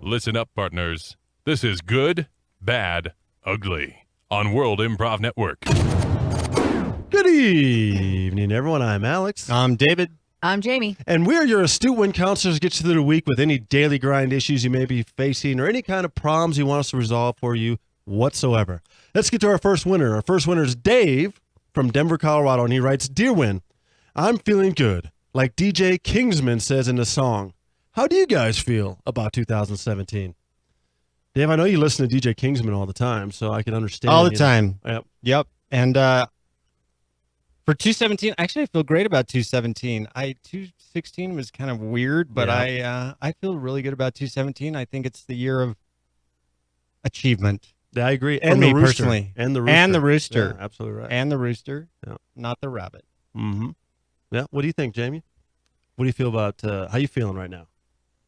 Listen up, partners. This is Good, Bad, Ugly on World Improv Network. Good evening, everyone. I'm Alex. I'm David. I'm Jamie. And we're your astute wind counselors. Get you through the week with any daily grind issues you may be facing or any kind of problems you want us to resolve for you whatsoever. Let's get to our first winner. Our first winner is Dave from Denver, Colorado, and he writes, Dear Win, I'm feeling good, like DJ Kingsman says in the song. How do you guys feel about 2017? Dave, I know you listen to DJ Kingsman all the time, so I can understand. All the time. Yep. And for 217, actually, I feel great about 217. 216 was kind of weird, but I feel really good about 217. I think it's the year of achievement. Yeah, I agree. And the me rooster. personally. And the rooster. And the rooster. Yeah, absolutely right. And the rooster, Yeah. not the rabbit. Mm-hmm. Yeah. What do you think, Jamie? What do you feel about, how you feeling right now?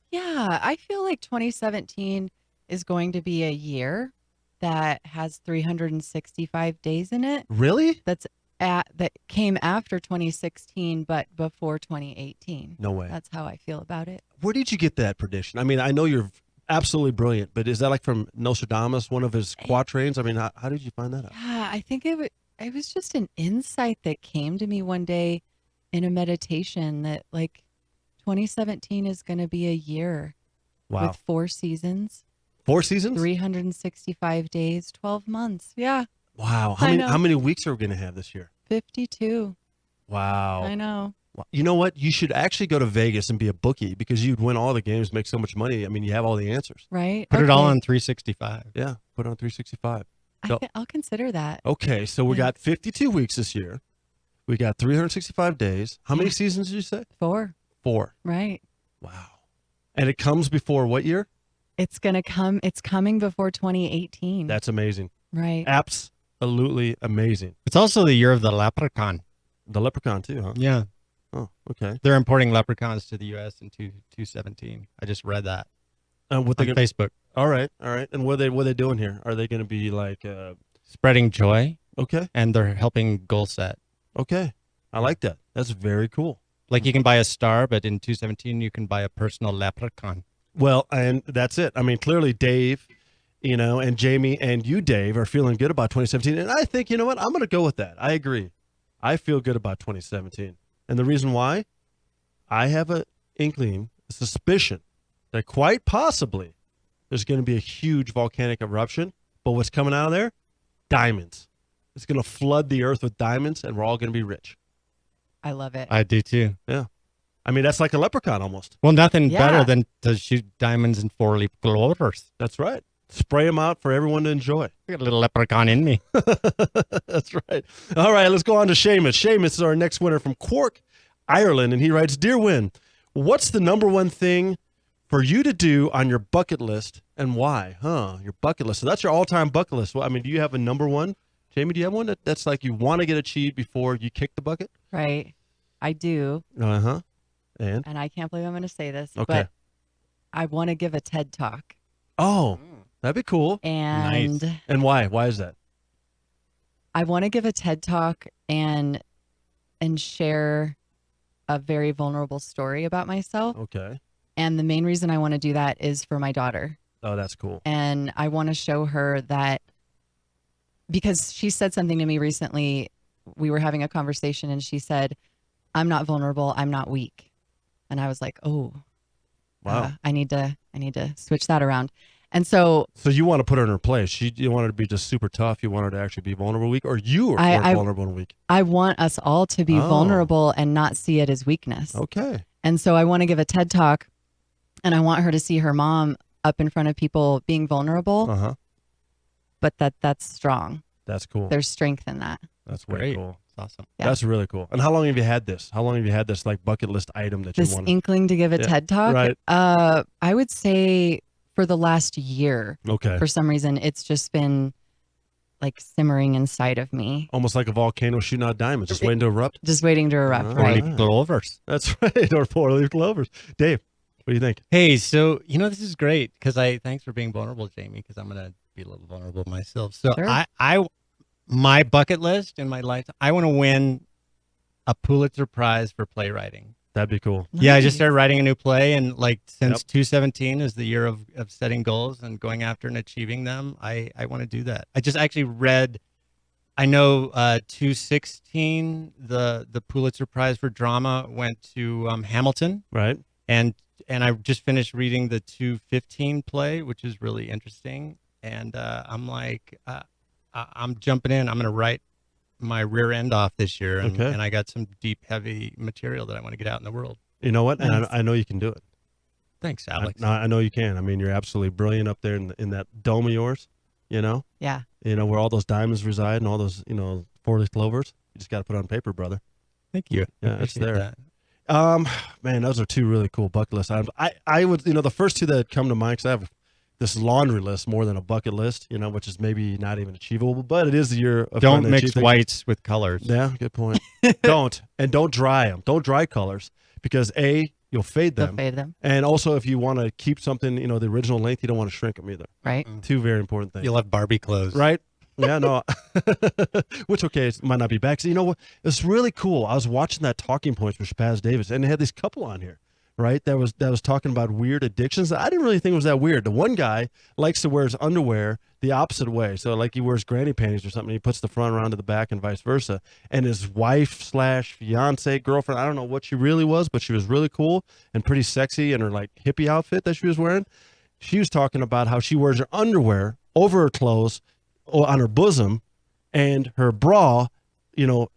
Yeah, I feel like 2017 is going to be a year that has 365 days in it. Really? That came after 2016, but before 2018. No way. That's how I feel about it. Where did you get that prediction? I mean, I know you're absolutely brilliant, but is that like from Nostradamus, one of his quatrains? I mean, how did you find that out? Yeah, I think it was just an insight that came to me one day in a meditation that like 2017 is going to be a year with 4 seasons. 4 seasons? 365 days, 12 months. Yeah. Wow. How many weeks are we going to have this year? 52. Wow. I know. You know what? You should actually go to Vegas and be a bookie because you'd win all the games, make so much money. I mean, you have all the answers. Right. Put it all on 365. Yeah, put it on 365. I'll consider that. Okay, so we got 52 weeks this year. We got 365 days. How many seasons did you say? 4. 4. Right. Wow. And it comes before what year? It's coming before 2018. That's amazing. Right. Absolutely amazing. It's also the year of the leprechaun. The leprechaun too, huh? Yeah. Oh, okay. They're importing leprechauns to the U.S. in 217. I just read that What on Facebook. All right. And what are they doing here? Are they going to be like Spreading joy. Okay. And they're helping goal set. Okay. I like that. That's very cool. Like you can buy a star, but in 217 you can buy a personal leprechaun. Well, and that's it. I mean, clearly Dave, and Jamie and you, Dave, are feeling good about 2017. And I think, you know what? I'm going to go with that. I agree. I feel good about 2017. And the reason why? I have an inkling, a suspicion that quite possibly there's going to be a huge volcanic eruption. But what's coming out of there? Diamonds. It's going to flood the earth with diamonds, and we're all going to be rich. I love it. I do too. Yeah. I mean, that's like a leprechaun almost. Well, nothing better than to shoot diamonds in 4-leaf clovers. That's right. Spray them out for everyone to enjoy. I got a little leprechaun in me. That's right. All right, let's go on to Seamus. Seamus is our next winner from Cork, Ireland, and he writes, Dear Win, what's the number one thing for you to do on your bucket list and why? Your bucket list. So that's your all-time bucket list. Well, I mean, do you have a number one? Jamie, do you have one that's like you want to get achieved before you kick the bucket? Right. I do. Uh-huh. And I can't believe I'm going to say this, okay. but I want to give a TED Talk. Oh, that'd be cool. And nice. And why? Why is that? I want to give a TED Talk and share a very vulnerable story about myself. Okay. And the main reason I want to do that is for my daughter. Oh, that's cool. And I want to show her that, because she said something to me recently. We were having a conversation and she said, I'm not vulnerable. I'm not weak. And I was like, oh, wow. I need to switch that around. And so you want to put her in her place. You want her to be just super tough. You want her to actually be vulnerable weak, or you are vulnerable and weak. I want us all to be vulnerable and not see it as weakness. Okay. And so I want to give a TED Talk, and I want her to see her mom up in front of people being vulnerable. Uh-huh. But that's strong. That's cool. There's strength in that. That's great. Cool. That's awesome. Yeah. That's really cool. And how long have you had this? How long have you had this like bucket list item that This you want? inkling to give a TED Talk? Right. I would say for the last year. Okay. For some reason, it's just been like simmering inside of me. Almost like a volcano shooting out diamonds, just waiting to erupt. Just waiting to erupt, right? 4-leaf clovers. That's right, or 4-leaf clovers. Dave, what do you think? Hey, so this is great because thanks for being vulnerable, Jamie, because I'm gonna be a little vulnerable myself. So Sure. my bucket list in my life, I want to win a Pulitzer Prize for playwriting. That'd be cool. Yeah, I just Nice. started writing a new play, and like since Yep. 217 is the year of setting goals and going after and achieving them, I want to do that. I just actually read, I know 216, the Pulitzer Prize for drama went to Hamilton, Right. and I just finished reading the 215 play, which is really interesting, and I'm like, I'm jumping in. I'm going to write my rear end off this year, and, Okay. and I got some deep, heavy material that I want to get out in the world. You know what? And Nice. I know you can do it. Thanks, Alex. I know you can. I mean, you're absolutely brilliant up there in that dome of yours. You know, Yeah. where all those diamonds reside and all those, four-leaf clovers. You just got to put it on paper, brother. Thank you. Yeah, I it's appreciate there. that. Man, those are two really cool bucket list items. I would, the first two that come to mind, because I have this laundry list more than a bucket list, which is maybe not even achievable, but it is the year of trying Don't to mix achieve things. whites with colors. Yeah, good point. Don't dry them. Don't dry colors because you'll fade They'll them, fade them. and also if you want to keep something, the original length, you don't want to shrink them either. Right. Two very important things. You'll have Barbie clothes. Right? Yeah, no. Which, okay, it might not be back. So, you know what? It's really cool. I was watching that Talking Points with Shabazz Davis, and they had this couple on here, right? That was talking about weird addictions. I didn't really think it was that weird. The one guy likes to wear his underwear the opposite way. So, like he wears granny panties or something. He puts the front around to the back and vice versa. And his wife / fiance, girlfriend, I don't know what she really was, but she was really cool and pretty sexy in her like hippie outfit that she was wearing. She was talking about how she wears her underwear over her clothes on her bosom and her bra,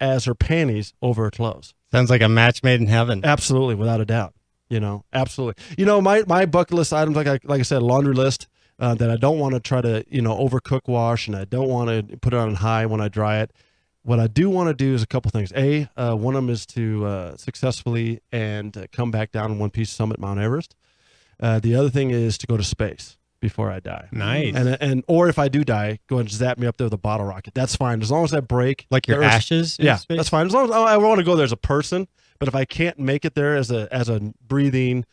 as her panties over her clothes. Sounds like a match made in heaven. Absolutely, without a doubt. Absolutely. My bucket list items, like I said, a laundry list that I don't want to try to, overcook wash, and I don't want to put it on high when I dry it. What I do want to do is a couple things. One of them is to successfully and come back down in one piece summit Mount Everest. The other thing is to go to space before I die. Nice. Or if I do die, go ahead and zap me up there with a bottle rocket. That's fine. As long as I break Like your the Earth's- ashes in Yeah, space? that's fine. As long as I want to go there as a person, but if I can't make it there as a breathing,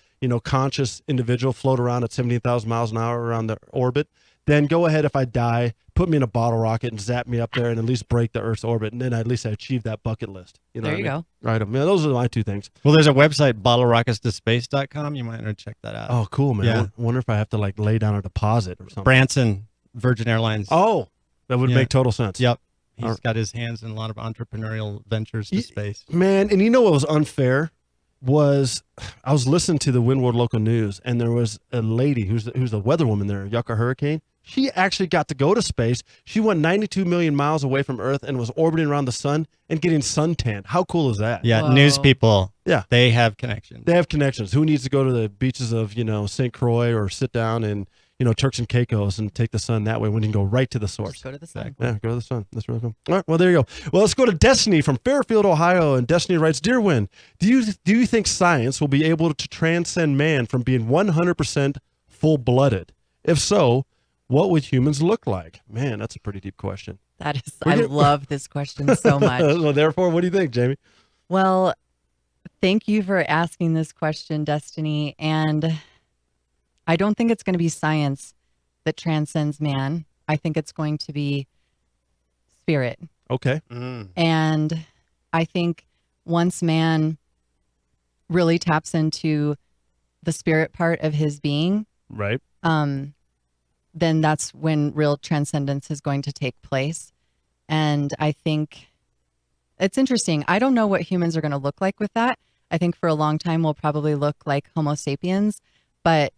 conscious individual, float around at 17,000 miles an hour around the orbit, then go ahead. If I die, put me in a bottle rocket and zap me up there and at least break the Earth's orbit, and then at least I achieved that bucket list. You know There what you I mean? go. Right. I mean, those are my two things. Well, there's a website, bottlerocketstospace.com. You might want to check that out. Oh, cool, man. Yeah. I wonder if I have to like lay down a deposit or something. Branson, Virgin Airlines. Oh, that would Yeah. make total sense. Yep. All He's right. got his hands in a lot of entrepreneurial ventures to Ye- space. Man, and you know what was unfair was I was listening to the Windward Local News, and there was a lady who's the weatherwoman there, Yucca Hurricane. She actually got to go to space. She went 92 million miles away from Earth and was orbiting around the sun and getting suntanned. How cool is that? Yeah, Whoa. news people. Yeah. They have connections. They have connections. Who needs to go to the beaches of, St. Croix or sit down in, Turks and Caicos and take the sun that way when you can go right to the source? Just go to the sun. Yeah, go to the sun. That's really cool. All right, well, there you go. Well, let's go to Destiny from Fairfield, Ohio. And Destiny writes, Dear Win, do you think science will be able to transcend man from being 100% full-blooded? If so, what would humans look like? Man, that's a pretty deep question. That is, We're I getting- love this question so much. Well, therefore, what do you think, Jamie? Well, thank you for asking this question, Destiny. And I don't think it's going to be science that transcends man. I think it's going to be spirit. Okay. And I think once man really taps into the spirit part of his being, Right. then that's when real transcendence is going to take place. And I think it's interesting. I don't know what humans are going to look like with that. I think for a long time we'll probably look like Homo sapiens, but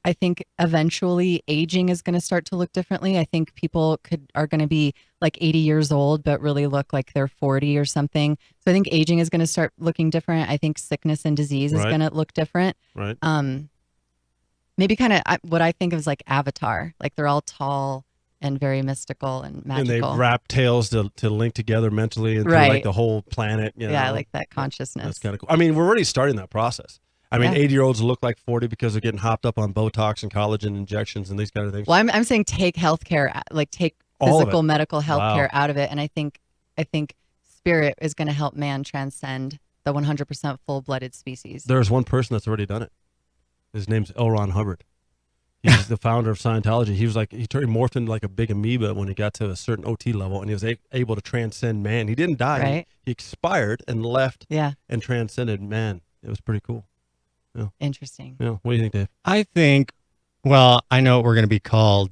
I think eventually aging is going to start to look differently. I think people are going to be like 80 years old, but really look like they're 40 or something. So I think aging is going to start looking different. I think sickness and disease is Right. going to look different. Right. Maybe kind of what I think of as like Avatar, like they're all tall and very mystical and magical. And they wrap tails to link together mentally and through like Right. the whole planet. Yeah, know? like that consciousness. That's kind of cool. I mean, we're already starting that process. I mean, Yeah. 80-year-olds look like 40 because they're getting hopped up on Botox and collagen injections and these kind of things. Well, I'm saying take healthcare, like take All of physical, it. medical healthcare Wow. out of it, and I think spirit is going to help man transcend the 100% full-blooded species. There's one person that's already done it. His name's L. Ron Hubbard. He's the founder of Scientology. He was like, he morphed into like a big amoeba when he got to a certain OT level, and he was able to transcend man. He didn't die. Right. He expired and left Yeah. and transcended man. It was pretty cool. Interesting. Yeah. What do you think, Dave? I think, well, I know what we're going to be called.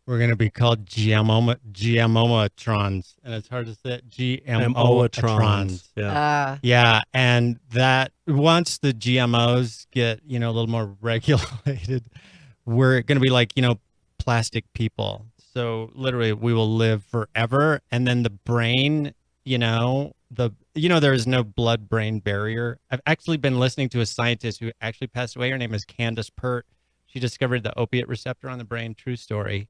We're going to be called GMOmatrons, and it's hard to say. GMOatrons. Yeah. Yeah, and that once the GMOs get, a little more regulated, we're going to be like, plastic people. So literally we will live forever. And then the brain, there is no blood-brain barrier. I've actually been listening to a scientist who actually passed away. Her name is Candace Pert. She discovered the opiate receptor on the brain, true story.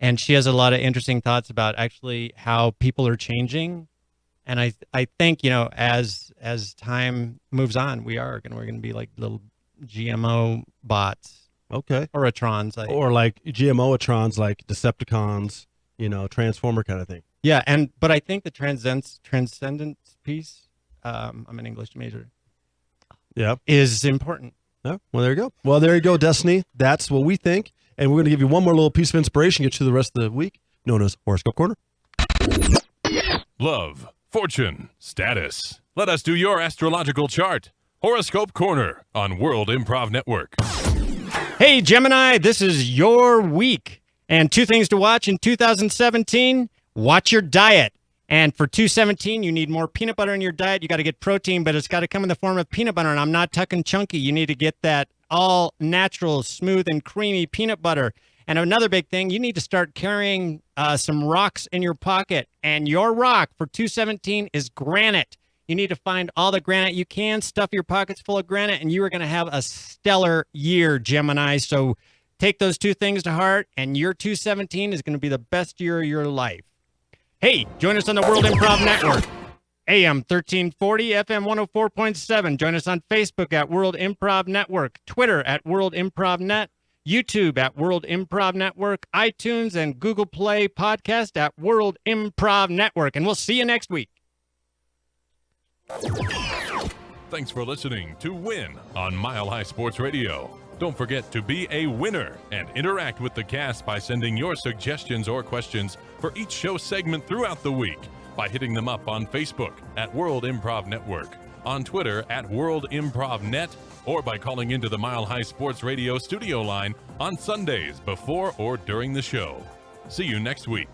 And she has a lot of interesting thoughts about actually how people are changing. And I think, as time moves on, we're going to be like little GMO bots. Okay. Or Atrons. Or like GMOatrons, like Decepticons, Transformer kind of thing. Yeah, but I think the transcendence piece, I'm an English major. Yeah. Is important. Yeah. Well, there you go. Well, there you go, Destiny. That's what we think. And we're going to give you one more little piece of inspiration, get you the rest of the week, known as Horoscope Corner. Love, fortune, status. Let us do your astrological chart. Horoscope Corner on World Improv Network. Hey, Gemini, this is your week. And 2 things to watch in 2017. Watch your diet. And for 2017, you need more peanut butter in your diet. You got to get protein, but it's got to come in the form of peanut butter. And I'm not talking chunky. You need to get that all natural, smooth, and creamy peanut butter. And another big thing, you need to start carrying some rocks in your pocket. And your rock for 2017 is granite. You need to find all the granite you can, stuff your pockets full of granite, and you are going to have a stellar year, Gemini. So take those 2 things to heart, and your 2017 is going to be the best year of your life. Hey, join us on the World Improv Network. AM 1340, FM 104.7. Join us on Facebook at World Improv Network, Twitter at World Improv Net, YouTube at World Improv Network, iTunes and Google Play podcast at World Improv Network. And we'll see you next week. Thanks for listening to Win on Mile High Sports Radio. Don't forget to be a winner and interact with the cast by sending your suggestions or questions for each show segment throughout the week by hitting them up on Facebook at World Improv Network, on Twitter at World Improv Net, or by calling into the Mile High Sports Radio studio line on Sundays before or during the show. See you next week.